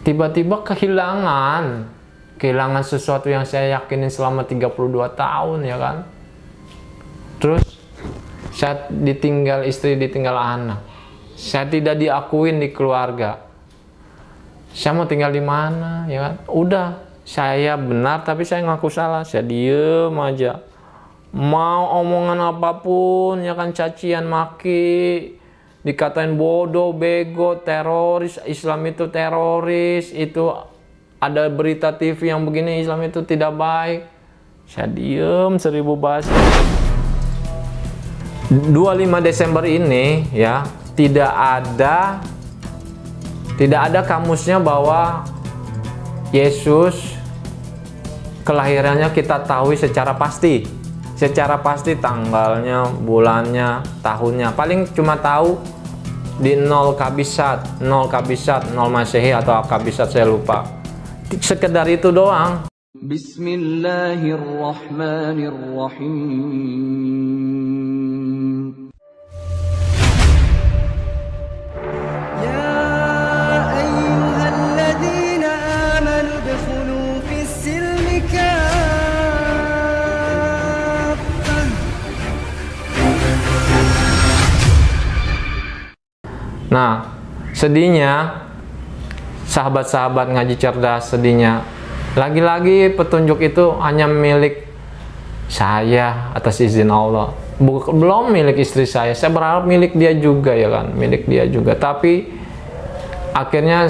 tiba-tiba kehilangan sesuatu yang saya yakinin selama 32 tahun ya kan. Terus saya ditinggal istri, ditinggal anak, saya tidak diakuin di keluarga, saya mau tinggal di mana ya kan. Udah, saya benar tapi saya ngaku salah, saya diem aja. Mau omongan apapun ya kan, cacian maki, dikatain bodoh, bego, teroris, Islam itu teroris, itu ada berita TV yang begini, Islam itu tidak baik, saya diem 1000 bahasa. 25 Desember ini ya, tidak ada kamusnya bahwa Yesus kelahirannya kita tahu secara pasti. Secara pasti tanggalnya, bulannya, tahunnya. Paling cuma tahu di 0 Kabisat, 0 Masehi atau Kabisat, saya lupa. Sekedar itu doang. Bismillahirrahmanirrahim. Nah, sedihnya sahabat-sahabat ngaji cerdas, sedihnya lagi-lagi petunjuk itu hanya milik saya atas izin Allah, belum milik istri saya. Saya berharap milik dia juga ya kan, milik dia juga. Tapi akhirnya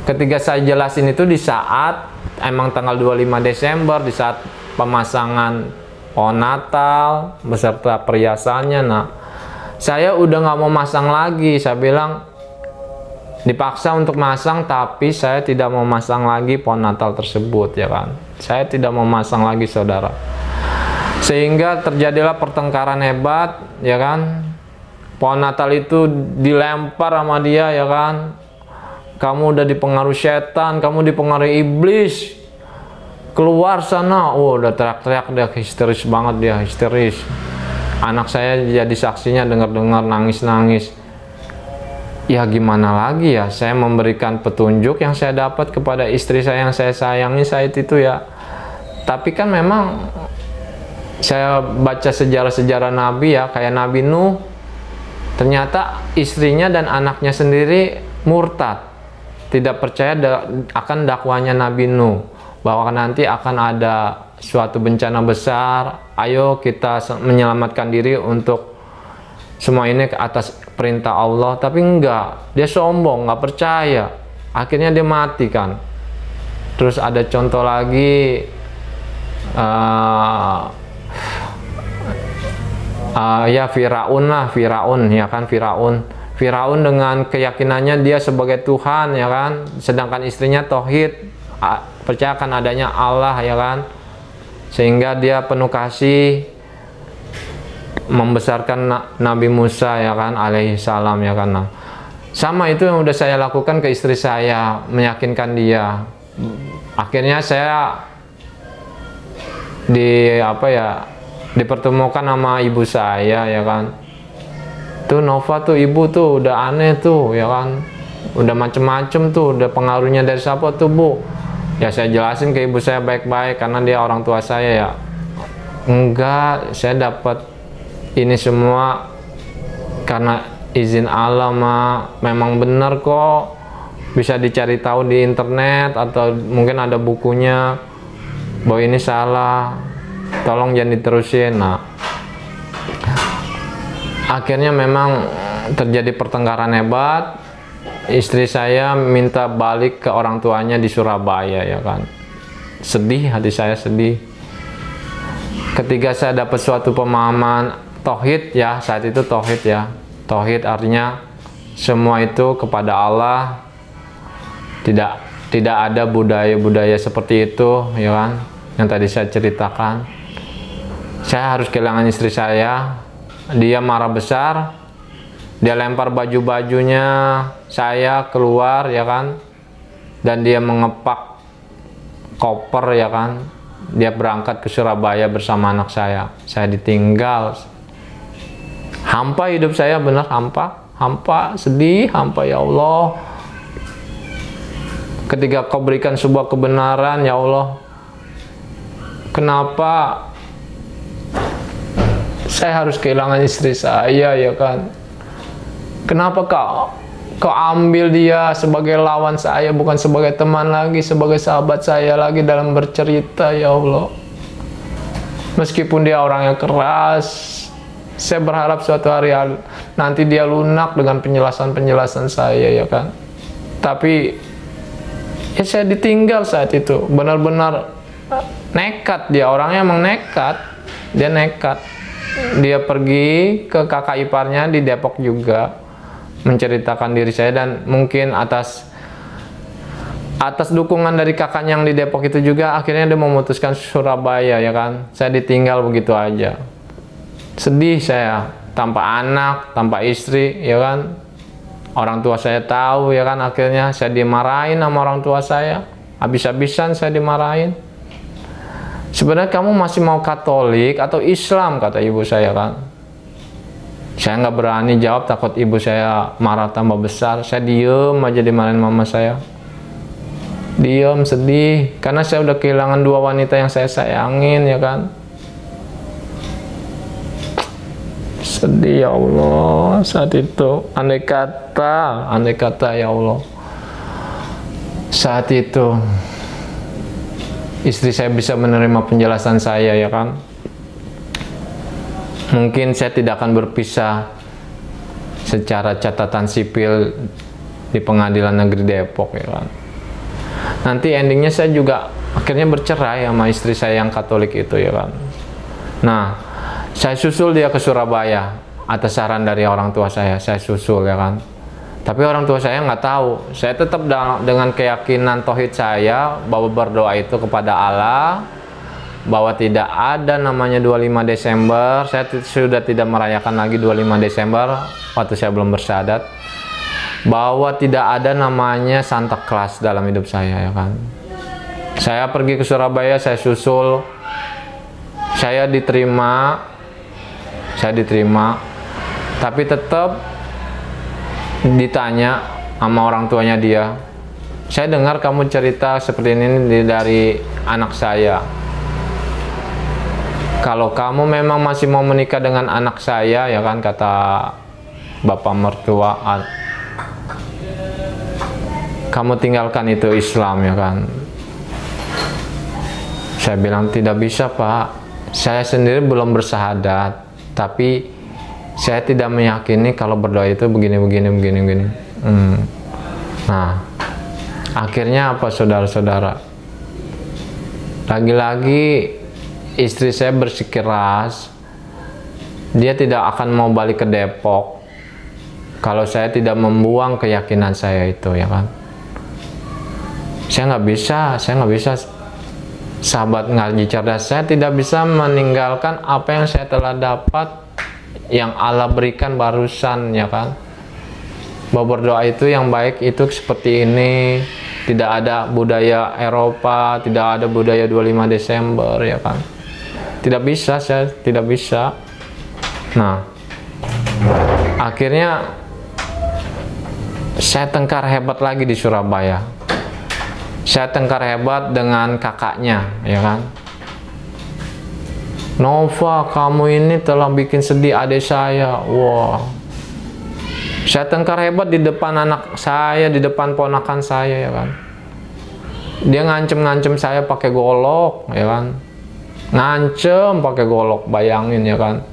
ketika saya jelasin itu di saat emang tanggal 25 Desember, di saat pemasangan pohon Natal beserta perhiasannya. Nah, saya udah nggak mau masang lagi. Saya bilang dipaksa untuk masang, tapi saya tidak mau masang lagi pohon Natal tersebut ya kan. Saya tidak mau masang lagi, saudara. Sehingga terjadilah pertengkaran hebat ya kan. Pohon Natal itu dilempar sama dia ya kan. Kamu udah dipengaruhi setan, kamu dipengaruhi iblis, keluar sana. Oh, udah teriak-teriak, dia histeris banget, dia histeris. Anak saya jadi saksinya, dengar-dengar nangis-nangis. Ya gimana lagi ya, saya memberikan petunjuk yang saya dapat kepada istri saya yang saya sayangi saat itu ya. Tapi kan memang saya baca sejarah-sejarah Nabi ya, kayak Nabi Nuh, ternyata istrinya dan anaknya sendiri murtad, tidak percaya akan dakwanya Nabi Nuh, bahwa nanti akan ada suatu bencana besar, ayo kita menyelamatkan diri untuk semua ini ke atas perintah Allah. Tapi enggak, dia sombong, nggak percaya, akhirnya dia mati kan. Terus ada contoh lagi, ya Firaun lah, Firaun ya kan, Firaun dengan keyakinannya dia sebagai Tuhan ya kan, sedangkan istrinya tauhid, percaya akan adanya Allah ya kan, sehingga dia penuh kasih membesarkan Nabi Musa ya kan, alaihi salam ya kan. Nah, sama itu yang udah saya lakukan ke istri saya, meyakinkan dia. Akhirnya saya dipertemukan sama ibu saya ya kan. Tuh Nova tuh, ibu tuh udah aneh tuh ya kan, udah macem-macem tuh, udah pengaruhnya dari siapa tuh Bu? Ya saya jelasin ke ibu saya baik-baik, karena dia orang tua saya ya. Enggak, saya dapat ini semua karena izin Allah mah, memang benar kok, bisa dicari tahu di internet atau mungkin ada bukunya bahwa ini salah, tolong jangan diterusin. Nah, akhirnya memang terjadi pertengkaran hebat. Istri saya minta balik ke orang tuanya di Surabaya ya kan. Sedih, hati saya sedih. Ketika saya dapat suatu pemahaman tauhid ya, saat itu tauhid ya. Tauhid artinya semua itu kepada Allah. Tidak ada budaya-budaya seperti itu ya kan, yang tadi saya ceritakan. Saya harus kehilangan istri saya. Dia marah besar. Dia lempar baju-bajunya saya keluar ya kan, dan dia mengepak koper ya kan. Dia berangkat ke Surabaya bersama anak saya. Saya ditinggal. Hampa hidup saya, benar hampa, sedih, hampa ya Allah. ketika kau berikan sebuah kebenaran, ya Allah, kenapa saya harus kehilangan istri saya, ya kan? Kenapa kau ambil dia sebagai lawan saya, bukan sebagai teman lagi, sebagai sahabat saya lagi dalam bercerita, ya Allah. Meskipun dia orang yang keras, saya berharap suatu hari nanti dia lunak dengan penjelasan-penjelasan saya, ya kan? Tapi ya saya ditinggal saat itu, benar-benar nekat dia, orangnya emang nekat, dia nekat. Dia pergi ke kakak iparnya di Depok juga, menceritakan diri saya, dan mungkin atas dukungan dari kakaknya yang di Depok itu juga, akhirnya dia memutuskan Surabaya, ya kan? Saya ditinggal begitu aja. Sedih saya, tanpa anak, tanpa istri, ya kan? Orang tua saya tahu, ya kan? Akhirnya saya dimarahin sama orang tua saya, habis-habisan saya dimarahin. Sebenarnya kamu masih mau Katolik atau Islam, kata ibu saya, kan? Saya nggak berani jawab, takut ibu saya marah tambah besar. Saya diem aja, dimarahin mama saya. Diem, sedih, karena saya udah kehilangan dua wanita yang saya sayangin, ya kan? Sedih, ya Allah, saat itu. Andai kata, ya Allah, saat itu istri saya bisa menerima penjelasan saya, ya kan? Mungkin saya tidak akan berpisah secara catatan sipil di Pengadilan Negeri Depok, ya kan? Nanti endingnya saya juga akhirnya bercerai sama istri saya yang Katolik itu, ya kan? Nah, saya susul dia ke Surabaya atas saran dari orang tua saya susul, ya kan? Tapi orang tua saya nggak tahu. Saya tetap dengan keyakinan tauhid saya bahwa berdoa itu kepada Allah, bahwa tidak ada namanya 25 Desember. Saya sudah tidak merayakan lagi 25 Desember waktu saya belum bersyahadat. Bahwa tidak ada namanya Santa Claus dalam hidup saya, ya kan? Saya pergi ke Surabaya, saya susul, saya diterima, tapi tetap ditanya sama orang tuanya dia, saya dengar kamu cerita seperti ini dari anak saya. Kalau kamu memang masih mau menikah dengan anak saya, ya kan, kata bapak mertua, kamu tinggalkan itu Islam, ya kan? Saya bilang tidak bisa, Pak. Saya sendiri belum bersyahadat, tapi saya tidak meyakini kalau berdoa itu begini. Nah, akhirnya apa, saudara-saudara? Lagi-lagi istri saya bersikeras, dia tidak akan mau balik ke Depok kalau saya tidak membuang keyakinan saya itu, ya kan? Saya nggak bisa, sahabat ngaji cerdas, saya tidak bisa meninggalkan apa yang saya telah dapat, yang Allah berikan barusan, ya kan? Bahwa berdoa itu yang baik itu seperti ini, tidak ada budaya Eropa, tidak ada budaya 25 Desember, ya kan? Tidak bisa, saya tidak bisa. Nah, akhirnya saya tengkar hebat lagi di Surabaya. Saya tengkar hebat dengan kakaknya, ya kan? Nova, kamu ini telah bikin sedih adik saya. Wah, saya tengkar hebat di depan anak saya, di depan ponakan saya, ya kan? Dia ngancem saya pakai golok, ya kan? Ngancem pakai golok, bayangin, ya kan?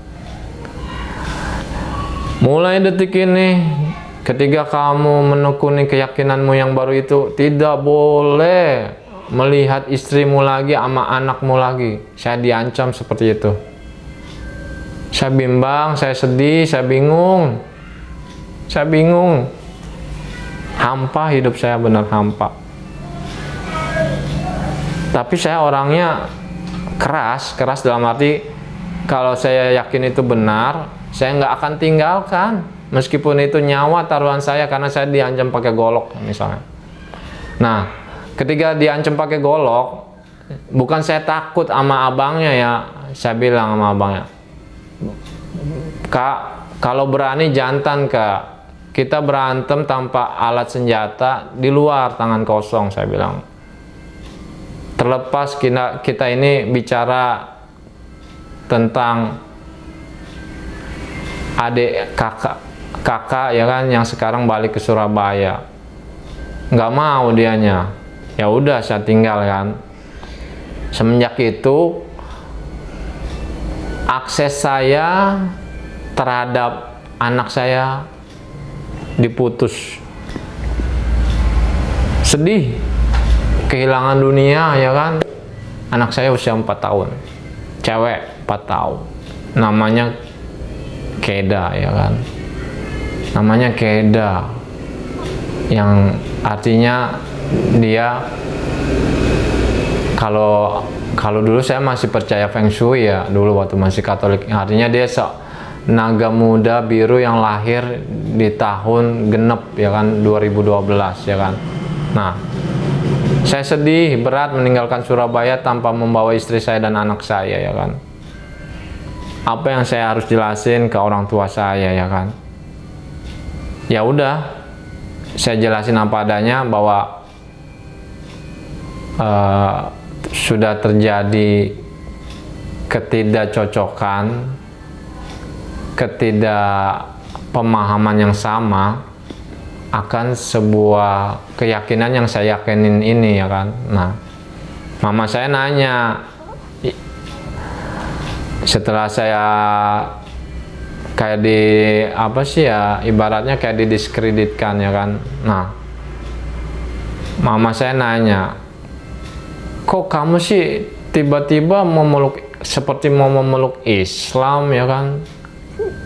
Mulai detik ini, ketika kamu menekuni keyakinanmu yang baru itu, tidak boleh melihat istrimu lagi sama anakmu lagi. Saya diancam seperti itu. Saya bimbang, saya sedih, saya bingung. Hampa hidup saya, benar hampa. Tapi saya orangnya keras dalam arti, kalau saya yakin itu benar, saya nggak akan tinggalkan. Meskipun itu nyawa taruhan saya, karena saya diancam pakai golok misalnya. Nah, ketika diancam pakai golok, bukan saya takut sama abangnya, ya. Saya bilang sama abangnya, Kak, kalau berani jantan, Kak. kita berantem tanpa alat senjata di luar, tangan kosong, saya bilang. Terlepas kita ini bicara tentang adik kakak ya kan, yang sekarang balik ke Surabaya, nggak mau dianya. Ya udah, saya tinggal kan. Semenjak itu akses saya terhadap anak saya diputus. Sedih, kehilangan dunia ya kan. Anak saya usia 4 tahun, cewek 4 tahun, namanya Keda ya kan. Namanya Keda, yang artinya dia, kalau dulu saya masih percaya Feng Shui ya, dulu waktu masih Katolik, artinya dia naga muda biru yang lahir di tahun genep ya kan, 2012 ya kan. Nah, saya sedih berat meninggalkan Surabaya tanpa membawa istri saya dan anak saya ya kan. Apa yang saya harus jelasin ke orang tua saya ya kan. Ya udah, saya jelasin apa adanya bahwa sudah terjadi ketidakcocokan, ketidakpemahaman yang sama akan sebuah keyakinan yang saya yakinin ini ya kan. Nah, mama saya nanya setelah saya kayak di apa sih ya, ibaratnya kayak didiskreditkan ya kan. Nah, mama saya nanya, kok kamu sih tiba-tiba seperti mau memeluk Islam ya kan.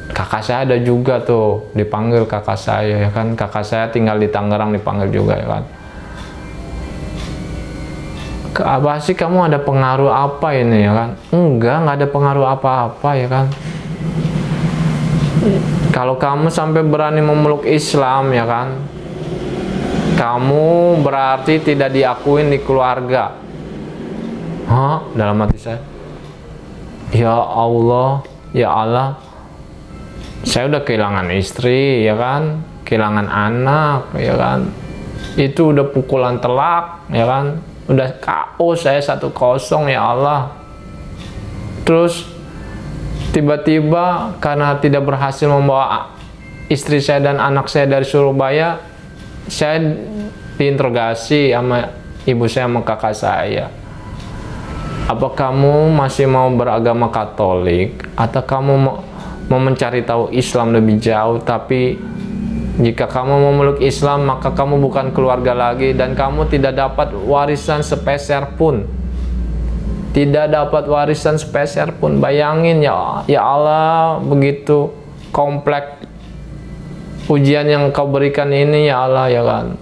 Kakak saya ada juga tuh, dipanggil kakak saya ya kan. Kakak saya tinggal di Tangerang, dipanggil juga ya kan. Apa sih kamu ada pengaruh apa ini ya kan? Nggak ada pengaruh apa-apa ya kan. Kalau kamu sampai berani memeluk Islam ya kan, kamu berarti tidak diakuin di keluarga. Hah? Dalam hati saya, ya Allah, ya Allah, saya udah kehilangan istri ya kan, kehilangan anak ya kan, itu udah pukulan telak ya kan, udah KO saya 1-0 ya Allah. Terus tiba-tiba karena tidak berhasil membawa istri saya dan anak saya dari Surabaya, saya diinterogasi sama ibu saya sama kakak saya. Apa kamu masih mau beragama Katolik atau kamu mau mencari tahu Islam lebih jauh? Tapi jika kamu memeluk Islam, maka kamu bukan keluarga lagi dan kamu tidak dapat warisan sepeser pun. Tidak dapat warisan sepeser pun. Bayangin ya Allah, begitu kompleks ujian yang kau berikan ini ya Allah ya kan.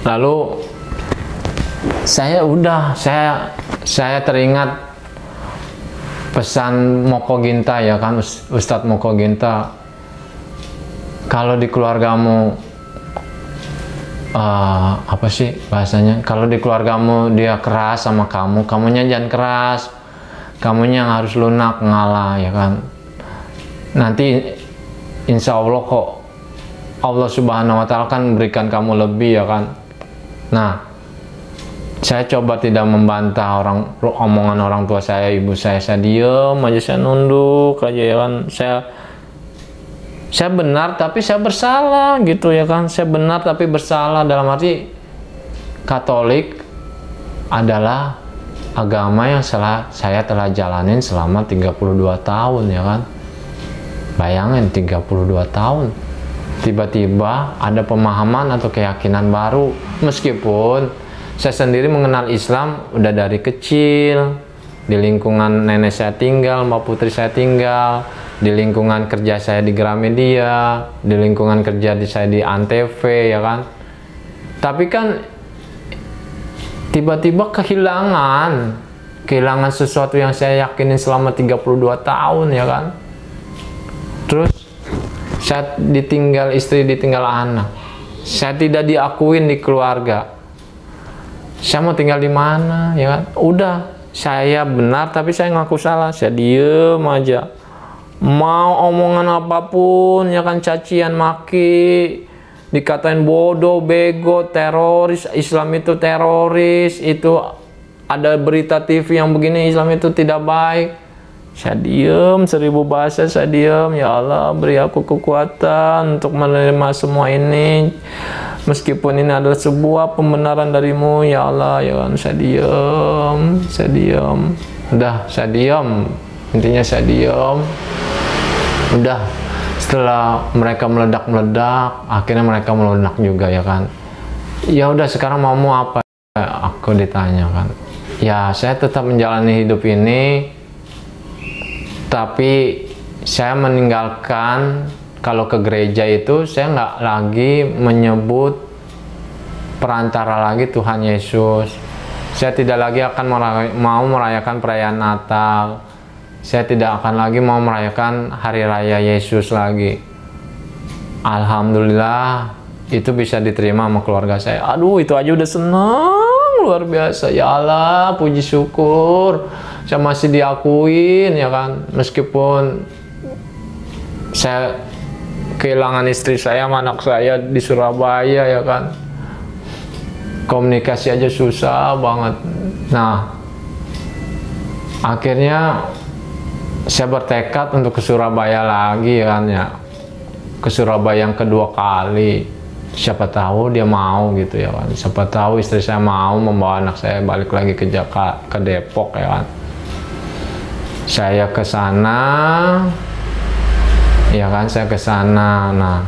Lalu saya teringat pesan Moko Ginta ya kan, Ustadz Moko Ginta. Kalau di keluargamu apa sih bahasanya, kalau di keluargamu dia keras sama kamu, kamunya jangan keras, kamunya harus lunak ngalah ya kan. Nanti insya Allah kok Allah Subhanahu wa Ta'ala kan berikan kamu lebih ya kan. Nah, saya coba tidak membantah omongan orang tua saya, ibu saya diem aja, saya nunduk aja ya kan. Saya benar tapi saya bersalah gitu ya kan. Saya benar tapi bersalah, dalam arti Katolik adalah agama yang saya telah jalanin selama 32 tahun ya kan. Bayangin 32 tahun tiba-tiba ada pemahaman atau keyakinan baru, meskipun saya sendiri mengenal Islam udah dari kecil, di lingkungan nenek saya tinggal, mbak putri saya tinggal, di lingkungan kerja saya di Gramedia, di lingkungan kerja saya di Antv ya kan. Tapi kan tiba-tiba kehilangan sesuatu yang saya yakinin selama 32 tahun ya kan. Terus saya ditinggal istri, ditinggal anak, saya tidak diakuin di keluarga. Saya mau tinggal di mana ya kan? Udah, saya benar tapi saya ngaku salah, saya diem aja. mau omongan apapun ya kan, cacian maki, dikatain bodoh, bego, teroris, Islam itu teroris, itu ada berita TV yang begini, Islam itu tidak baik. Saya diem, 1000 bahasa saya diem. Ya Allah, beri aku kekuatan untuk menerima semua ini, meskipun ini adalah sebuah pembenaran darimu ya Allah. Ya kan, saya diem. Udah, saya diem. Intinya saya diem. Udah, setelah mereka meledak, akhirnya mereka meledak juga ya kan. Ya udah, sekarang maumu apa? Aku ditanya kan. Ya, saya tetap menjalani hidup ini, tapi saya meninggalkan, kalau ke gereja itu saya nggak lagi menyebut perantara lagi Tuhan Yesus. Saya tidak lagi akan mau merayakan perayaan Natal. Saya tidak akan lagi mau merayakan Hari Raya Yesus lagi. Alhamdulillah itu bisa diterima sama keluarga saya. Aduh, itu aja udah senang luar biasa. Ya Allah, puji syukur saya masih diakuin ya kan, meskipun saya kehilangan istri saya sama anak saya di Surabaya ya kan, komunikasi aja susah banget. Nah, akhirnya saya bertekad untuk ke Surabaya lagi ya kan, ya ke Surabaya yang kedua kali. Siapa tahu dia mau gitu ya kan, siapa tahu istri saya mau membawa anak saya balik lagi ke Jakarta, ke Depok ya kan. Saya ke sana ya kan, saya ke sana. Nah,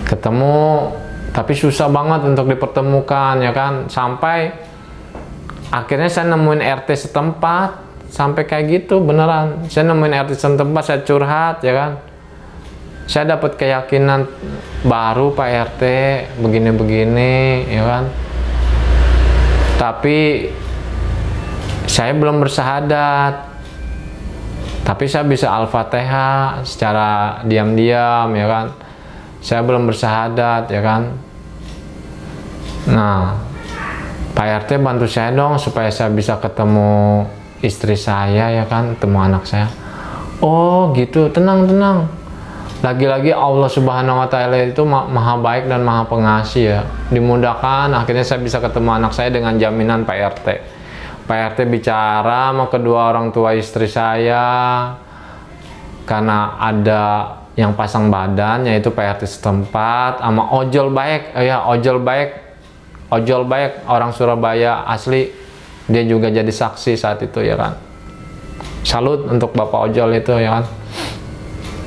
ketemu, tapi susah banget untuk dipertemukan ya kan, sampai akhirnya saya nemuin RT setempat. Sampai kayak gitu beneran, saya nemuin RT setempat, saya curhat ya kan. Saya dapat keyakinan baru, Pak RT begini-begini ya kan. Tapi saya belum bersahadat. Tapi saya bisa Al-Fatihah secara diam-diam ya kan. Saya belum bersahadat ya kan. Nah, Pak RT bantu saya dong supaya saya bisa ketemu istri saya ya kan, ketemu anak saya. Oh gitu, tenang. Lagi-lagi Allah Subhanahu wa Ta'ala itu maha baik dan maha pengasih ya. Dimudahkan, akhirnya saya bisa ketemu anak saya dengan jaminan Pak RT. Pak RT bicara sama kedua orang tua istri saya, karena ada yang pasang badan, yaitu Pak RT setempat, sama ojol baik, ojol baik orang Surabaya asli, dia juga jadi saksi saat itu ya kan. Salut untuk Bapak ojol itu ya kan.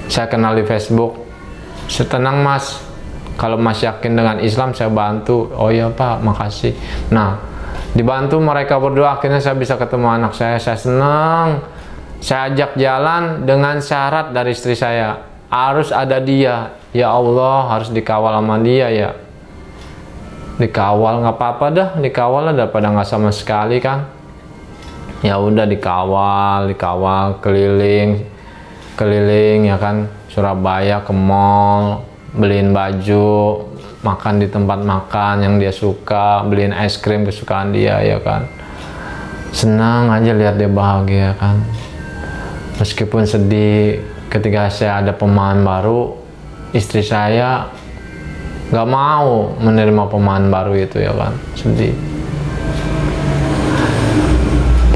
Saya kenal di Facebook. Tenang Mas, kalau Mas yakin dengan Islam saya bantu. Oh iya Pak, makasih. Nah, dibantu mereka berdua, akhirnya saya bisa ketemu anak saya. Saya senang. Saya ajak jalan dengan syarat dari istri saya, harus ada dia. Ya Allah, harus dikawal sama dia ya. Dikawal nggak apa-apa dah, dikawal lah daripada nggak sama sekali kan. Ya udah, dikawal keliling ya kan, Surabaya, ke mall, beliin baju, makan di tempat makan yang dia suka, beliin es krim kesukaan dia ya kan. Senang aja lihat dia bahagia kan. Meskipun sedih ketika saya ada pemahaman baru, istri saya nggak mau menerima pemahaman baru itu ya kan, sedih.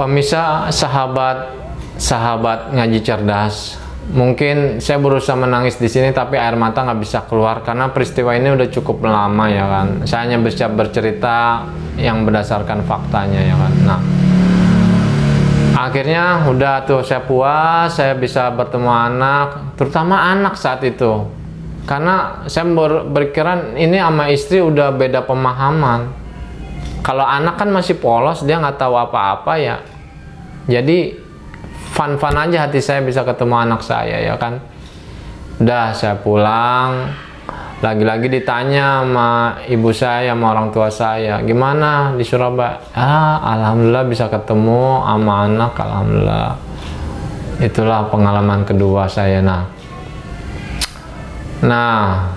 Pemirsa, sahabat ngaji cerdas, mungkin saya berusaha menangis di sini tapi air mata nggak bisa keluar karena peristiwa ini udah cukup lama ya kan. Saya hanya bisa bercerita yang berdasarkan faktanya ya kan. Nah, akhirnya udah tuh saya puas, saya bisa bertemu anak, terutama anak saat itu. Karena saya berpikiran ini sama istri udah beda pemahaman. Kalau anak kan masih polos, dia nggak tahu apa-apa ya. Jadi fun-fun aja hati saya bisa ketemu anak saya ya kan. Udah, saya pulang, lagi-lagi ditanya sama ibu saya, sama orang tua saya, gimana di Surabaya? Alhamdulillah bisa ketemu sama anak, alhamdulillah. Itulah pengalaman kedua saya. Nah,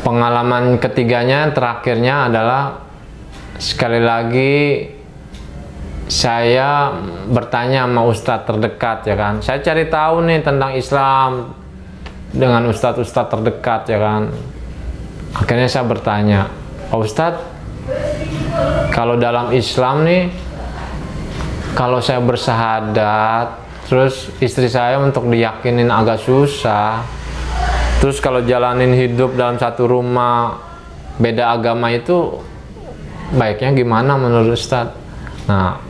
pengalaman ketiganya, terakhirnya adalah sekali lagi saya bertanya sama ustadz terdekat ya kan, saya cari tahu nih tentang Islam dengan ustadz-ustadz terdekat ya kan. Akhirnya saya bertanya, Pak Ustadz, kalau dalam Islam nih, kalau saya bersahadat, terus istri saya untuk diyakinin agak susah, terus kalau jalanin hidup dalam satu rumah beda agama itu baiknya gimana menurut Ustadz? Nah,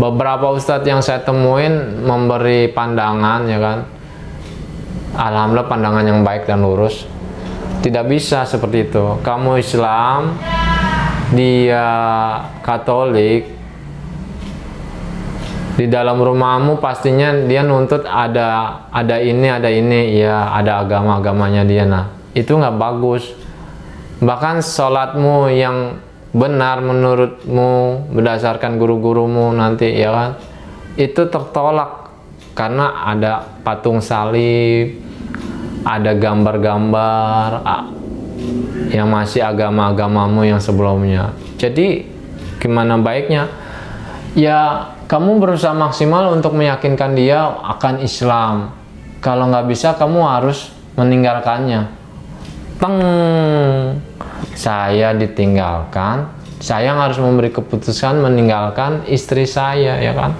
beberapa ustadz yang saya temuin memberi pandangan ya kan, alhamdulillah pandangan yang baik dan lurus. Tidak bisa seperti itu. Kamu Islam, dia Katolik, di dalam rumahmu pastinya dia nuntut ada ini ya, ada agama-agamanya dia. Nah, itu nggak bagus. Bahkan sholatmu yang benar menurutmu berdasarkan guru-gurumu nanti ya kan, itu tertolak karena ada patung salib, ada gambar-gambar yang masih agama-agamamu yang sebelumnya. Jadi gimana baiknya? Ya kamu berusaha maksimal untuk meyakinkan dia akan Islam. Kalau nggak bisa, kamu harus meninggalkannya. Saya ditinggalkan, saya harus memberi keputusan meninggalkan istri saya ya kan.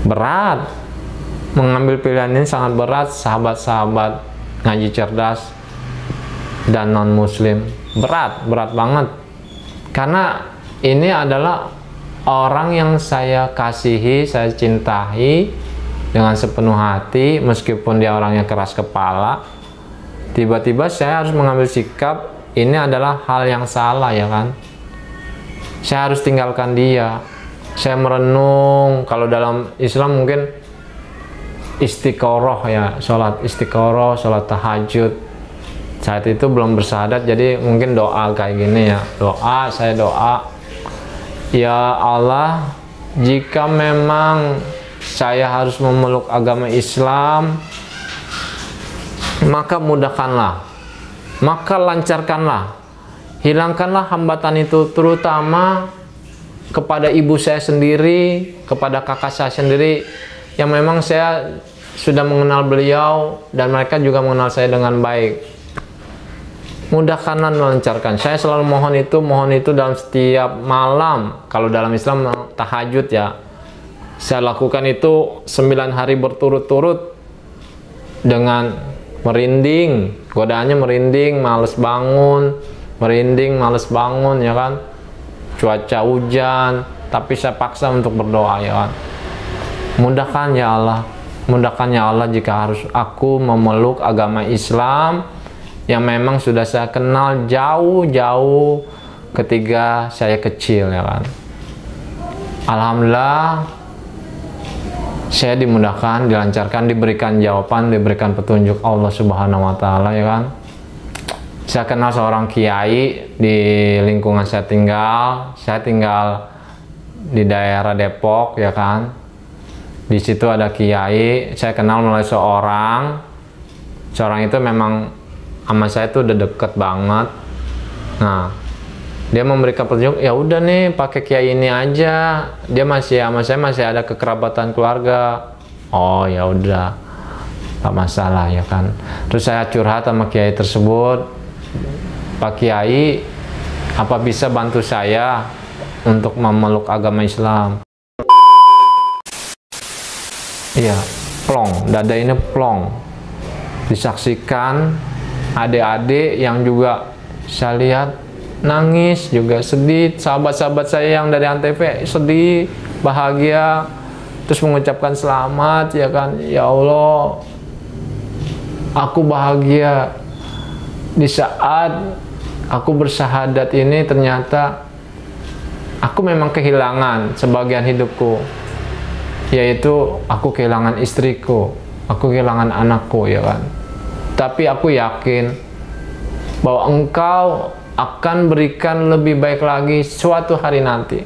Berat, mengambil pilihan ini sangat berat, sahabat-sahabat ngaji cerdas dan non muslim. Berat banget, karena ini adalah orang yang saya kasihi, saya cintai dengan sepenuh hati, meskipun dia orangnya keras kepala. Tiba-tiba saya harus mengambil sikap, ini adalah hal yang salah ya kan. Saya harus tinggalkan dia. Saya merenung, kalau dalam Islam mungkin istiqoroh ya, sholat istiqoroh, sholat tahajud. Saat itu belum bersahadat, jadi mungkin doa kayak gini ya, saya doa, ya Allah, jika memang saya harus memeluk agama Islam, maka mudahkanlah, maka lancarkanlah, hilangkanlah hambatan itu, terutama kepada ibu saya sendiri, kepada kakak saya sendiri, yang memang saya sudah mengenal beliau dan mereka juga mengenal saya dengan baik. Mudahkanlah, melancarkan. Saya selalu mohon itu dalam setiap malam. Kalau dalam Islam tahajud ya, saya lakukan itu 9 hari berturut-turut dengan merinding, godaannya merinding, males bangun, merinding, males bangun ya kan. Cuaca hujan, tapi saya paksa untuk berdoa ya kan. Mudahkan ya Allah, mudahkan ya Allah jika harus aku memeluk agama Islam yang memang sudah saya kenal jauh-jauh ketika saya kecil ya kan. Alhamdulillah saya dimudahkan, dilancarkan, diberikan jawaban, diberikan petunjuk Allah Subhanahu wa taala ya kan. Saya kenal seorang kiai di lingkungan saya tinggal di daerah Depok ya kan. Di situ ada kiai, saya kenal melalui seorang itu memang sama saya tuh udah deket banget. Nah, dia memberikan petunjuk, ya udah nih pakai kiai ini aja. Dia masih sama saya masih ada kekerabatan keluarga. Oh ya udah, tak masalah ya kan. Terus saya curhat sama kiai tersebut, Pak Kiai, apa bisa bantu saya untuk memeluk agama Islam? Iya, plong, dada ini plong. Disaksikan adik-adik yang juga saya lihat nangis, juga sedih. Sahabat-sahabat saya yang dari Antv sedih, bahagia, terus mengucapkan selamat ya kan. Ya Allah, aku bahagia di saat aku bersahadat ini. Ternyata aku memang kehilangan sebagian hidupku, yaitu aku kehilangan istriku, aku kehilangan anakku ya kan. Tapi aku yakin bahwa Engkau akan berikan lebih baik lagi suatu hari nanti.